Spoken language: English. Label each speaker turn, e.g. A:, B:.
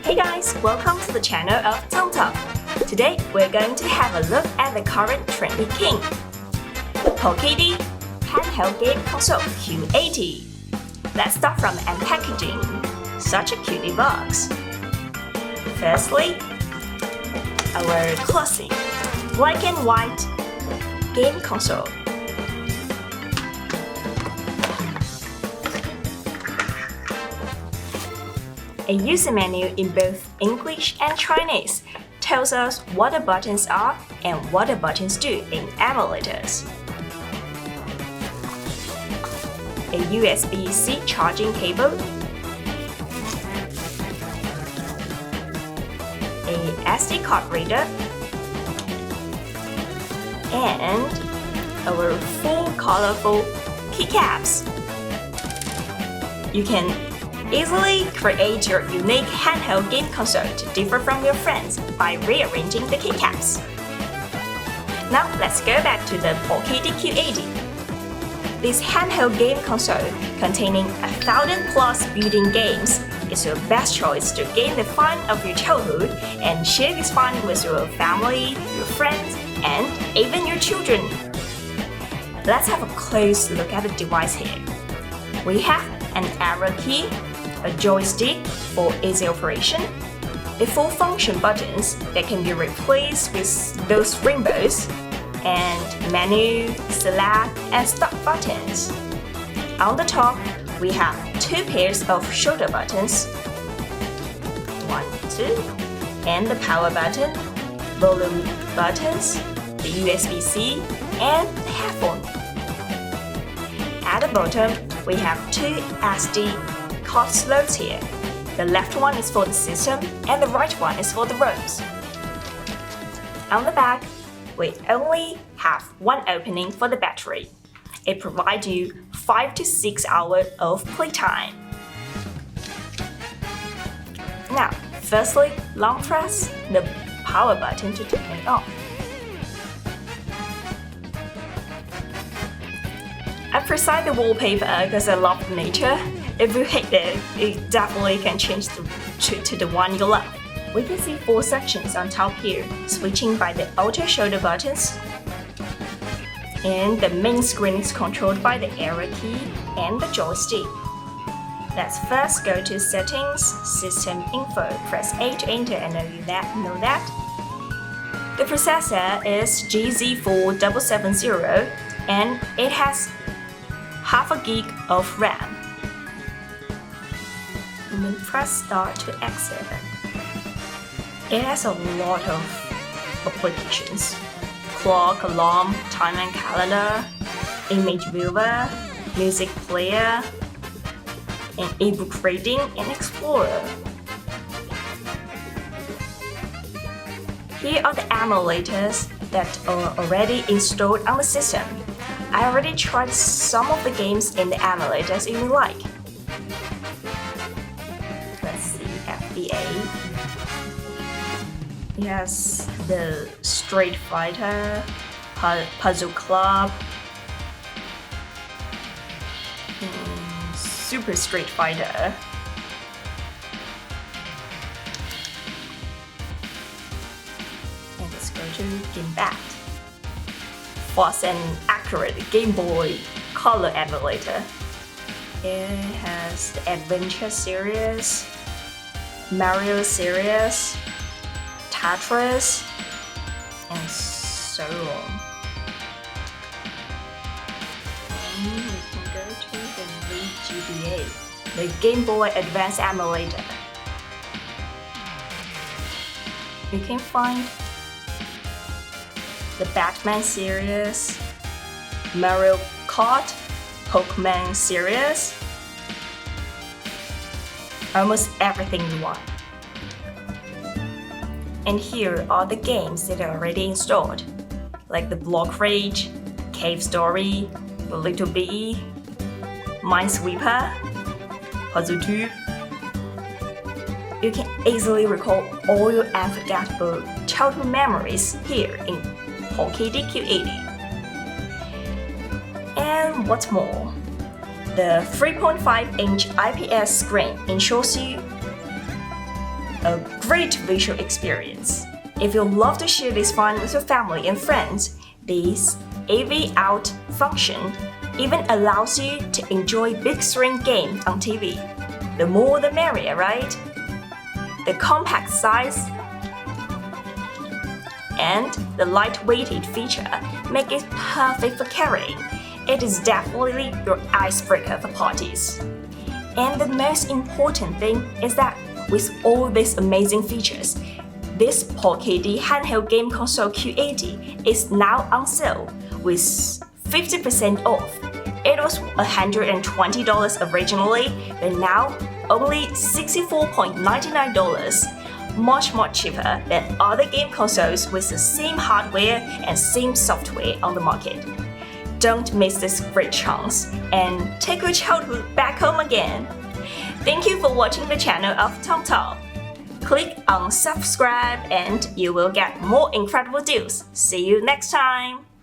A: Hey guys, welcome to the channel of Tomtop. Today we're going to have a look at the current trendy king, Powkiddy handheld game console Q80. Let's start from unpackaging. Such a cutie box. Firstly, our classic black and white game console. A user menu in both English and Chinese tells us what the buttons are and what the buttons do in emulators. A USB-C charging cable, a SD card reader, and our four colorful keycaps. You can easily create your unique handheld game console to differ from your friends by rearranging the keycaps. Now let's go back to the Powkiddy Q80. This handheld game console, containing 1,000+ built-in games, is your best choice to gain the fun of your childhood and share this fun with your family, your friends, and even your children. Let's have a close look at the device here. We have an arrow key, a joystick for easy operation, the full function buttons that can be replaced with those rainbows, and menu, select, and stop buttons. On the top, we have two pairs of shoulder buttons, 1, 2, and the power button, volume buttons, the USB-C, and the headphone. At the bottom, we have two SD card slots here. The left one is for the system and the right one is for the ROMs. On the back, we only have one opening for the battery. It provides you 5 to 6 hours of playtime. Now, firstly, long press the power button to turn it on. I prefer the wallpaper because I love nature. If you hate it, it definitely can change to the one you love. We can see 4 sections on top here, switching by the outer shoulder buttons. And the main screen is controlled by the arrow key and the joystick. Let's first go to Settings, System Info. Press A to enter and know that. The processor is GZ4770 and it has half a gig of RAM. And then press Start to exit. It has a lot of applications: clock, alarm, time and calendar, image viewer, music player, and ebook reading and explorer. Here are the emulators that are already installed on the system. I already tried some of the games in the emulators you may like. Let's see, FBA. It has the Street Fighter, Puzzle Club, Super Street Fighter. And let's go to Game Bat. Fast and accurate Game Boy Color emulator. It has the Adventure series, Mario series, Tetris, and so on. And we can go to the VGBA, the Game Boy Advance emulator. You can find the Batman series, Mario Kart, Pokemon series, almost everything you want. And here are the games that are already installed, like the Block Rage, Cave Story, Little Bee, Minesweeper, Puzzle 2. You can easily recall all your unforgettable childhood memories here in Powkiddy Q80. And what's more, the 3.5-inch IPS screen ensures you a great visual experience. If you love to share this fun with your family and friends, this AV Out function even allows you to enjoy big screen games on TV. The more the merrier, right? The compact size and the light-weighted feature make it perfect for carrying. It is definitely your icebreaker for parties. And the most important thing is that with all these amazing features, this Powkiddy handheld game console Q80 is now on sale with 50% off. It was $120 originally, but now only $64.99, much more cheaper than other game consoles with the same hardware and same software on the market. Don't miss this great chance and take your childhood back home again. Thank you for watching the channel of Tomtop. Click on subscribe and you will get more incredible deals. See you next time!